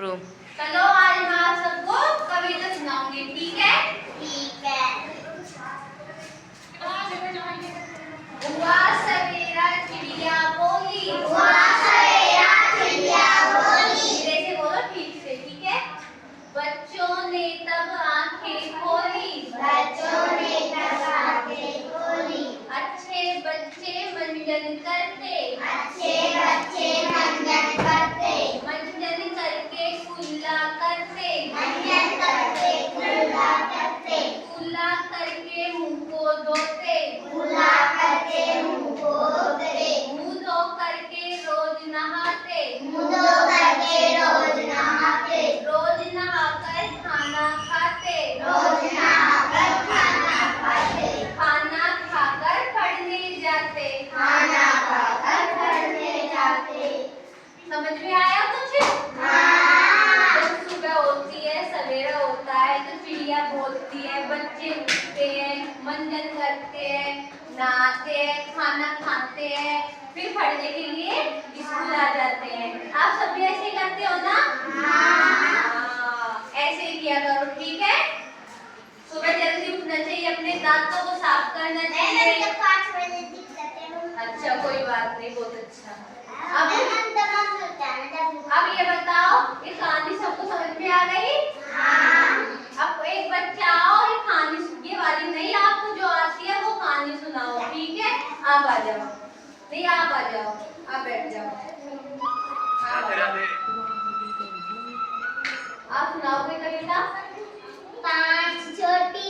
शुरू। चलो आज मैं आप सबको कविता सुनाऊंगी, ठीक है? ठीक है। हुआ सवेरा चिड़िया बोली, हुआ सवेरा चिड़िया बोली। धीरे से बोलो, ठीक से, ठीक है? बच्चों ने तब आंखें खोली, बच्चों ने तब आंखें खोली। अच्छे बच्चे मंजन करते, अच्छे बच्चे मंजन करते, मंजन करके कुल्ला करते, मंजन करके कुल्ला करते, कुल्ला करके मुंह को धोते, कुल्ला करके मुंह को धोते, मुंह धो करके रोज नहाते, मुंह धो करके रोज नहाते, रोज नहाकर खाना खाते, रोज नहाकर खाना खाते, खाना खाकर पढ़ने जाते। खाना खाकर पढ़ने जाते। समझ में आया कुछ? हाँ। जब सुबह होती है, सवेरा होता है तो चिड़िया बोलती है, बच्चे उठते हैं, मंजन करते हैं, नहाते हैं, खाना खाते हैं, फिर पढ़ने के लिए स्कूल आ जाते हैं। आप सब भी ऐसे ही करते हो ना? हाँ, ऐसे ही किया करो, ठीक है? सुबह जल्दी उठना चाहिए, अपने दांतों को साफ करना चाहिए। 5 बजे दिखते हैं। अच्छा, कोई बात नहीं, बहुत अच्छा। अब अब ये बताओ, ये कहानी सबको समझ में आ गई? हाँ। अब एक बच्चा आओ, ये कहानी ये वाली नहीं, आपको जो आती है वो कहानी सुनाओ, ठीक है? आप आ जाओ, नहीं आप आ जाओ, आप बैठ जाओ। आप सुनाओगे कविता? 5 छोटी